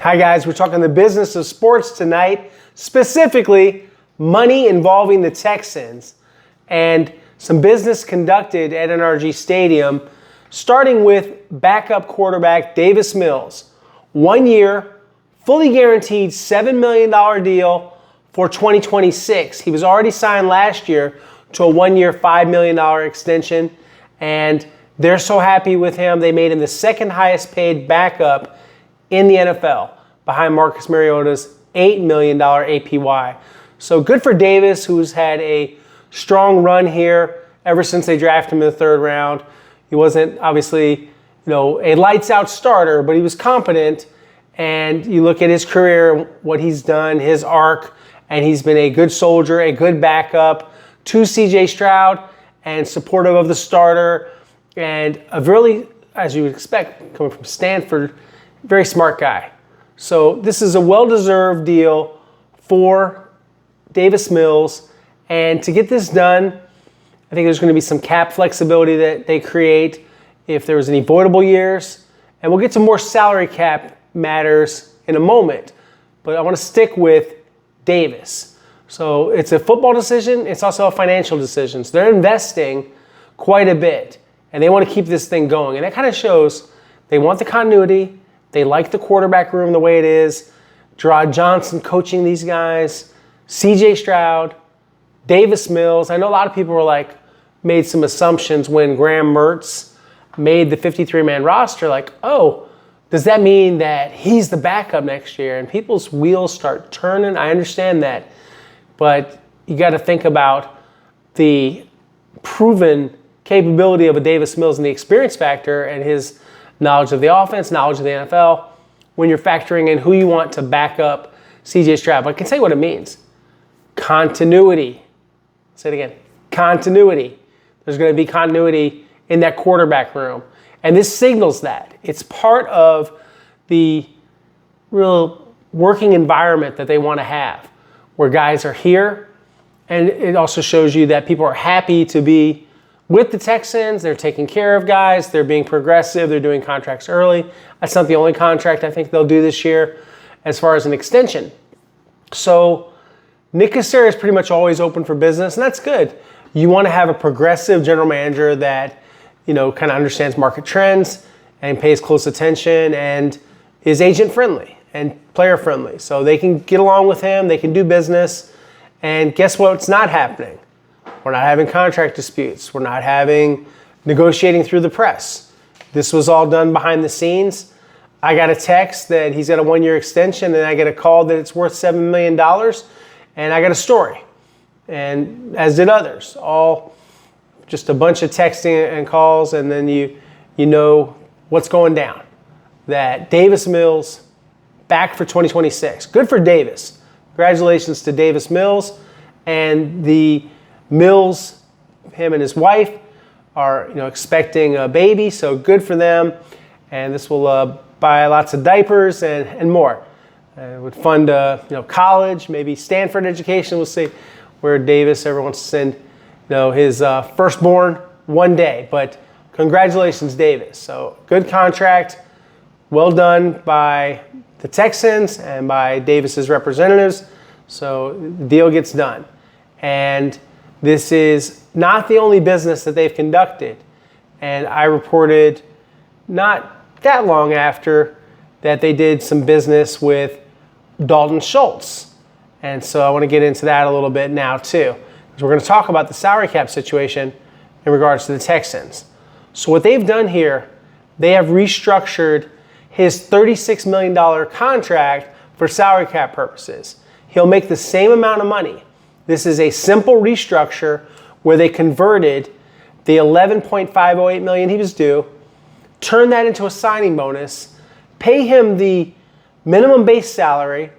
Hi guys, we're talking the business of sports tonight, specifically money involving the Texans and some business conducted at NRG Stadium, starting with backup quarterback Davis Mills. 1 year, fully guaranteed $7 million deal for 2026. He was already signed last year to a 1 year, $5 million extension, and they're so happy with him. They made him the second highest paid backup in the NFL, behind Marcus Mariota's $8 million APY. So good for Davis, who's had a strong run here ever since they drafted him in the third round. He wasn't obviously, a lights out starter, but he was competent. And you look at his career, what he's done, his arc, and he's been a good soldier, a good backup to CJ Stroud, and supportive of the starter, and a really, as you would expect, coming from Stanford, very smart guy. So this is a well-deserved deal for Davis Mills. And to get this done, I think there's going to be some cap flexibility that they create if there was any voidable years. And we'll get to more salary cap matters in a moment. But I want to stick with Davis. So it's a football decision. It's also a financial decision. So they're investing quite a bit. And they want to keep this thing going. And that kind of shows they want the continuity. They like the quarterback room the way it is. Gerard Johnson coaching these guys. CJ Stroud. Davis Mills. I know a lot of people were made some assumptions when Graham Mertz made the 53-man roster. Oh, does that mean that he's the backup next year? And people's wheels start turning. I understand that. But you got to think about the proven capability of a Davis Mills and the experience factor and his knowledge of the offense, knowledge of the NFL, when you're factoring in who you want to back up CJ Stroud. But I can tell you what it means. Continuity. Say it again. Continuity. There's going to be continuity in that quarterback room. And this signals that. It's part of the real working environment that they want to have, where guys are here. And it also shows you that people are happy to be with the Texans. They're taking care of guys. They're being progressive. They're doing contracts early. That's not the only contract I think they'll do this year as far as an extension. So Nick Caserio is pretty much always open for business, and that's good. You want to have a progressive general manager that, kind of understands market trends and pays close attention and is agent friendly and player friendly. So they can get along with him. They can do business. And guess what's not happening? We're not having contract disputes. We're not having negotiating through the press. This was all done behind the scenes. I got a text that he's got a 1 year extension, and I get a call that it's worth $7 million, and I got a story, and as did others. All just a bunch of texting and calls, and then you know what's going down. That Davis Mills back for 2026. Good for Davis. Congratulations to Davis Mills, and the Mills, him and his wife, are expecting a baby, so good for them. And this will buy lots of diapers and more. It would fund college, maybe Stanford education. We'll see where Davis ever wants to send his firstborn one day. But congratulations, Davis. So good contract, well done by the Texans and by Davis's representatives. So the deal gets done. And this is not the only business that they've conducted. And I reported not that long after that they did some business with Dalton Schultz. And so I want to get into that a little bit now too, because we're going to talk about the salary cap situation in regards to the Texans. So what they've done here, they have restructured his $36 million contract for salary cap purposes. He'll make the same amount of money. This is a simple restructure where they converted the $11.508 million he was due, turned that into a signing bonus, pay him the minimum base salary,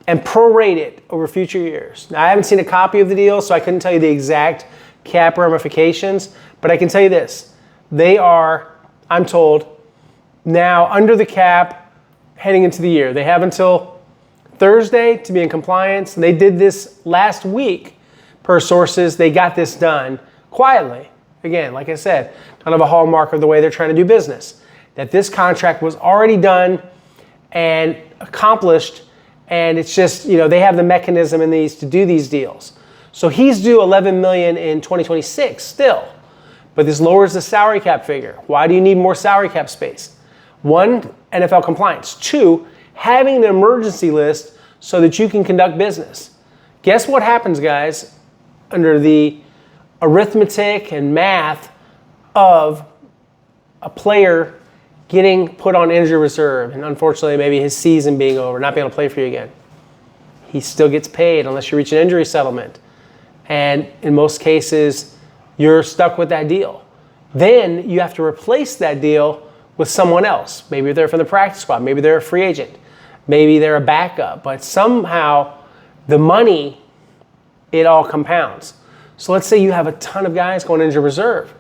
and prorate it over future years. Now, I haven't seen a copy of the deal, so I couldn't tell you the exact cap ramifications, but I can tell you this. They are, I'm told, now under the cap heading into the year. They have until Thursday to be in compliance. They did this last week, per sources. They got this done quietly. Again, like I said, kind of a hallmark of the way they're trying to do business. That this contract was already done and accomplished, and it's just, they have the mechanism in these to do these deals. So he's due $11 million in 2026 still, but this lowers the salary cap figure. Why do you need more salary cap space? One, NFL compliance. Two, having an emergency list so that you can conduct business. Guess what happens, guys, under the arithmetic and math of a player getting put on injury reserve, and unfortunately maybe his season being over, not being able to play for you again. He still gets paid unless you reach an injury settlement. And in most cases, you're stuck with that deal. Then you have to replace that deal with someone else. Maybe they're from the practice squad. Maybe they're a free agent. Maybe they're a backup. But somehow the money, it all compounds. So let's say you have a ton of guys going into reserve.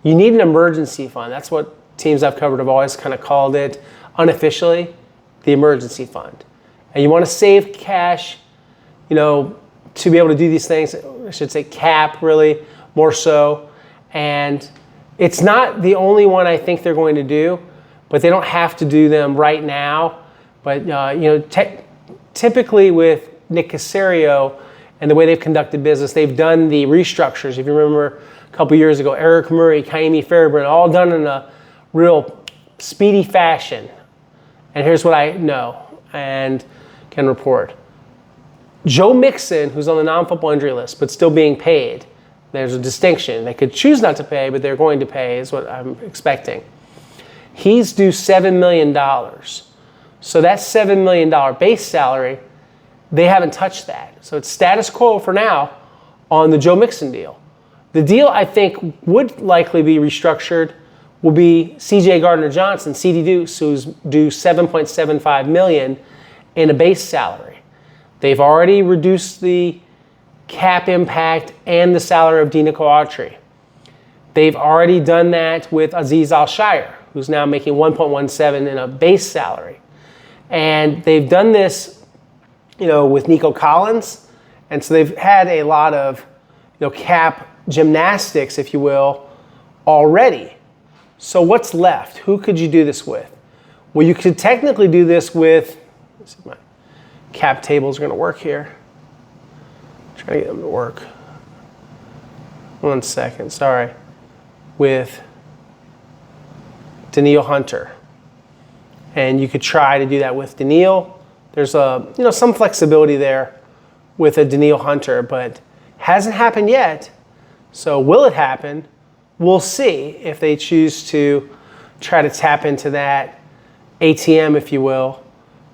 You need an emergency fund. That's what teams I've covered have always kind of called it unofficially, the emergency fund. And you want to save cash, to be able to do these things. I should say cap, really, more so. And it's not the only one I think they're going to do, but they don't have to do them right now. But, typically with Nick Caserio and the way they've conducted business, they've done the restructures. If you remember a couple years ago, Eric Murray, Kaimi Fairbairn, all done in a real speedy fashion. And here's what I know and can report. Joe Mixon, who's on the non-football injury list, but still being paid, there's a distinction. They could choose not to pay, but they're going to pay is what I'm expecting. He's due $7 million. So that $7 million base salary, they haven't touched that. So it's status quo for now on the Joe Mixon deal. The deal I think would likely be restructured will be C.J. Gardner-Johnson, C.D. Deuce, who's due $7.75 million in a base salary. They've already reduced the cap impact and the salary of Denico Autry. They've already done that with Azeez Al-Shire, who's now making $1.17 in a base salary. And they've done this, with Nico Collins. And so they've had a lot of, cap gymnastics, if you will, already. So what's left? Who could you do this with? Well, you could technically do this with, let's see if my cap tables are going to work here. I'm trying to get them to work. 1 second, sorry. With Danielle Hunter. And you could try to do that with Danielle. There's some flexibility there with a Danielle Hunter, but hasn't happened yet. So will it happen? We'll see if they choose to try to tap into that ATM, if you will.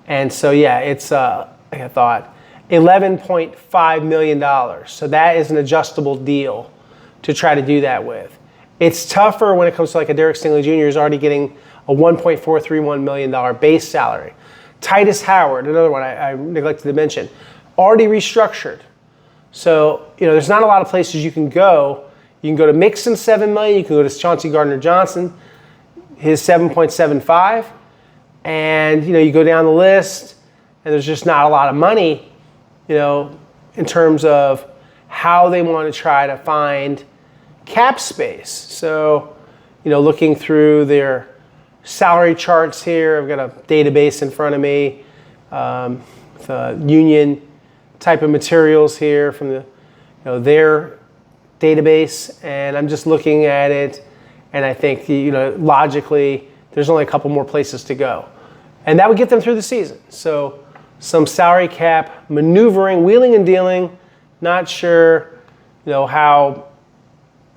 And so, it's, like I thought, $11.5 million. So that is an adjustable deal to try to do that with. It's tougher when it comes to like a Derek Stingley Jr. who's already getting a $1.431 million base salary. Titus Howard, another one I neglected to mention, already restructured. So, there's not a lot of places you can go. You can go to Mixon, $7 million. You can go to Chauncey Gardner-Johnson, his $7.75. And, you go down the list, and there's just not a lot of money, in terms of how they want to try to find cap space. So, looking through their salary charts here, I've got a database in front of me, the union type of materials here from the, their database, and I'm just looking at it, and I think, logically, there's only a couple more places to go. And that would get them through the season. So some salary cap maneuvering, wheeling and dealing, not sure, how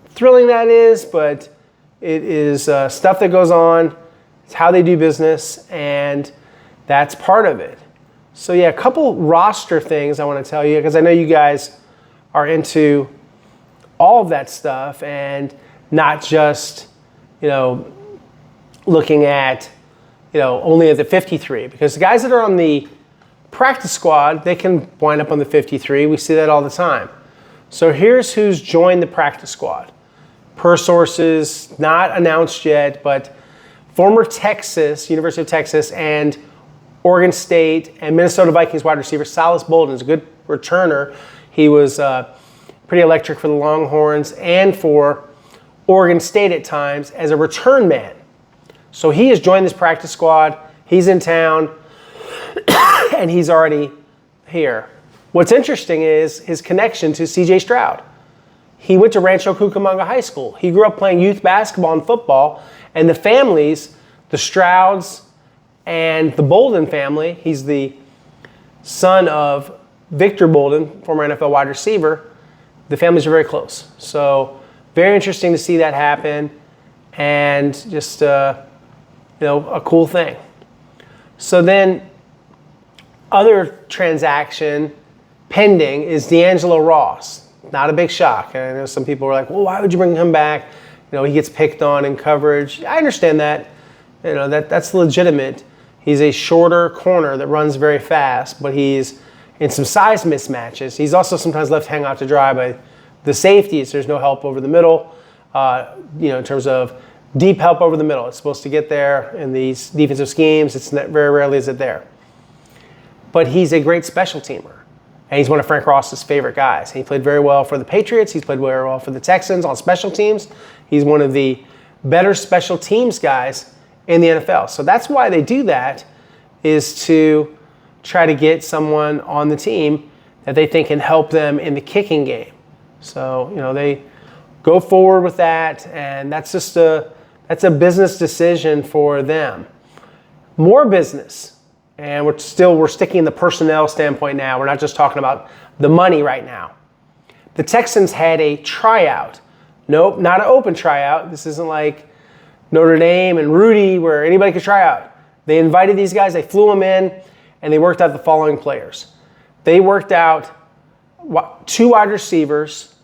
thrilling that is, but it is stuff that goes on. It's how they do business, and that's part of it. So a couple roster things I want to tell you, because I know you guys are into all of that stuff and not just, looking at, only at the 53. Because the guys that are on the practice squad, they can wind up on the 53. We see that all the time. So here's who's joined the practice squad. Per sources, not announced yet, but former University of Texas, and Oregon State and Minnesota Vikings wide receiver Silas Bolden is a good returner. He was pretty electric for the Longhorns and for Oregon State at times as a return man. So he has joined this practice squad. He's in town. and he's already here. What's interesting is his connection to C.J. Stroud. He went to Rancho Cucamonga High School. He grew up playing youth basketball and football, and the families, the Strouds and the Bolden family, he's the son of Victor Bolden, former NFL wide receiver, the families are very close. So very interesting to see that happen, and just a cool thing. So then other transaction pending is D'Angelo Ross. Not a big shock. I know some people were like, well, why would you bring him back? He gets picked on in coverage. I understand that. That's legitimate. He's a shorter corner that runs very fast, but he's in some size mismatches. He's also sometimes left hang out to dry by the safeties. There's no help over the middle, in terms of deep help over the middle. It's supposed to get there in these defensive schemes. It's not, very rarely is it there. But he's a great special teamer. And he's one of Frank Ross's favorite guys. He played very well for the Patriots. He's played very well for the Texans on special teams. He's one of the better special teams guys in the NFL. So that's why they do that, is to try to get someone on the team that they think can help them in the kicking game. So, they go forward with that, and that's a business decision for them. More business. And we're sticking in the personnel standpoint now. We're not just talking about the money right now. The Texans had a tryout. Nope, not an open tryout. This isn't like Notre Dame and Rudy where anybody could try out. They invited these guys, they flew them in, and they worked out the following players. They worked out 2 wide receivers,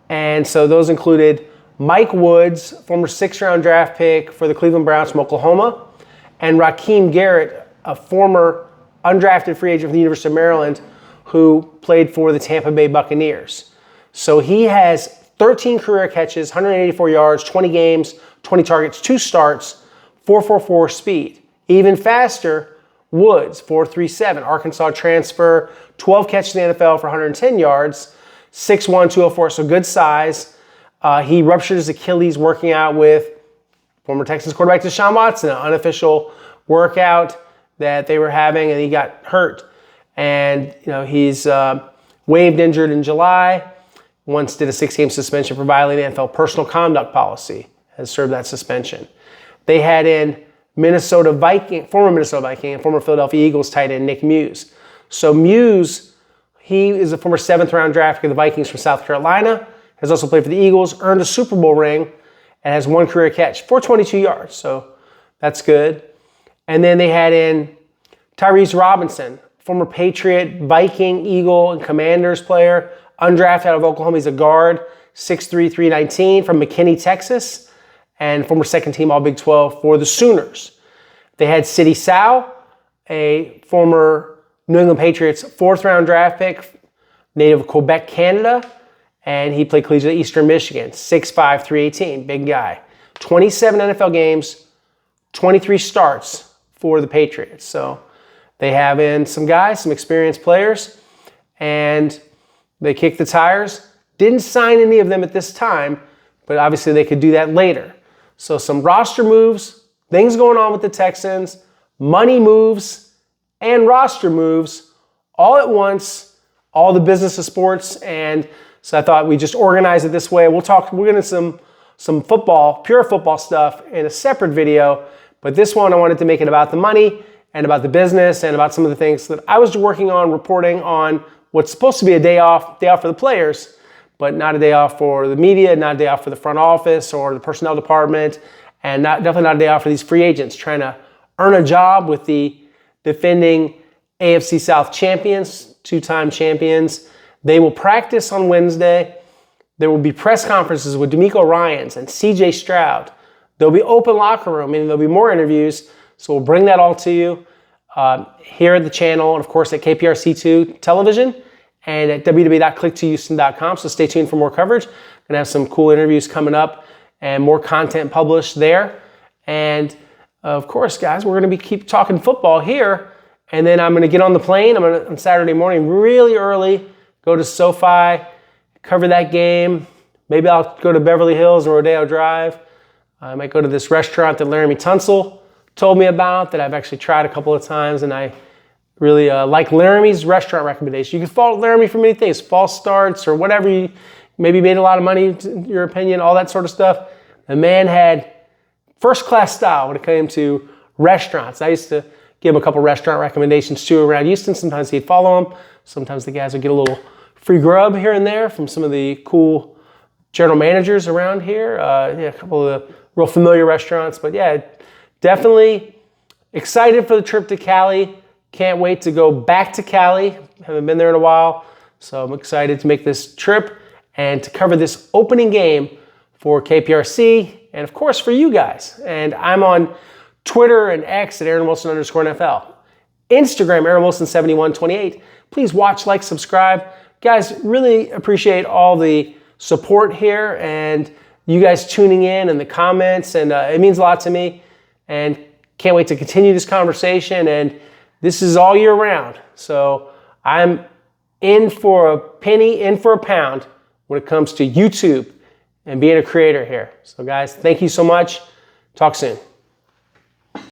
and so those included Mike Woods, former 6th-round draft pick for the Cleveland Browns from Oklahoma, and Raheem Garrett, a former undrafted free agent from the University of Maryland who played for the Tampa Bay Buccaneers. So he has 13 career catches, 184 yards, 20 games, 20 targets, 2 starts, 4.44 speed. Even faster, Woods, 4.37, Arkansas transfer, 12 catches in the NFL for 110 yards, 6'1", 204, so good size. He ruptured his Achilles working out with former Texans quarterback Deshaun Watson, an unofficial workout that they were having, and he got hurt. And he's waived injured in July. Once did a 6-game suspension for violating NFL personal conduct policy. Has served that suspension. They had in former Minnesota Viking and former Philadelphia Eagles tight end Nick Muse. So Muse, he is a former 7th-round draft pick of the Vikings from South Carolina. Has also played for the Eagles, earned a Super Bowl ring, and has 1 career catch for 22 yards. So that's good. And then they had in Tyrese Robinson, former Patriot, Viking, Eagle, and Commanders player, undrafted out of Oklahoma. He's a guard, 6'3", 319 from McKinney, Texas, and former 2nd-team All-Big 12 for the Sooners. They had Sidy Sow, a former New England Patriots 4th-round draft pick, native of Quebec, Canada, and he played collegiate at Eastern Michigan, 6'5", 318, big guy. 27 NFL games, 23 starts for the Patriots. So they have in some guys, some experienced players, and they kicked the tires. Didn't sign any of them at this time, but obviously they could do that later. So some roster moves, things going on with the Texans, money moves, and roster moves all at once, all the business of sports. And so I thought we just organize it this way. We're going to some football, pure football stuff in a separate video. But this one, I wanted to make it about the money and about the business and about some of the things that I was working on, reporting on what's supposed to be a day off for the players, but not a day off for the media, not a day off for the front office or the personnel department, and definitely not a day off for these free agents trying to earn a job with the defending AFC South champions, 2-time champions. They will practice on Wednesday. There will be press conferences with DeMeco Ryans and C.J. Stroud. There'll be open locker room, meaning there'll be more interviews. So we'll bring that all to you here at the channel, and of course at KPRC2 television and at www.click2houston.com. So stay tuned for more coverage. Gonna have some cool interviews coming up and more content published there. And of course, guys, we're gonna keep talking football here. And then I'm gonna get on the plane. On Saturday morning, really early, go to SoFi, cover that game. Maybe I'll go to Beverly Hills and Rodeo Drive. I might go to this restaurant that Laramie Tunsil told me about that I've actually tried a couple of times, and I Really like Laramie's restaurant recommendation. You can fault Laramie for many things, false starts or whatever. You maybe made a lot of money, in your opinion, all that sort of stuff. The man had first-class style when it came to restaurants. I used to give him a couple restaurant recommendations too around Houston. Sometimes he'd follow them. Sometimes the guys would get a little free grub here and there from some of the cool general managers around here. A couple of the real familiar restaurants. But yeah, definitely excited for the trip to Cali. Can't wait to go back to Cali. Haven't been there in a while. So I'm excited to make this trip and to cover this opening game for KPRC and of course for you guys. And I'm on Twitter and X at @AaronWilson_NFL. Instagram, AaronWilson7128. Please watch, like, subscribe. Guys, really appreciate all the support here and you guys tuning in and the comments, and it means a lot to me. And can't wait to continue this conversation, and this is all year round. So I'm in for a penny, in for a pound when it comes to YouTube and being a creator here. So guys, thank you so much. Talk soon.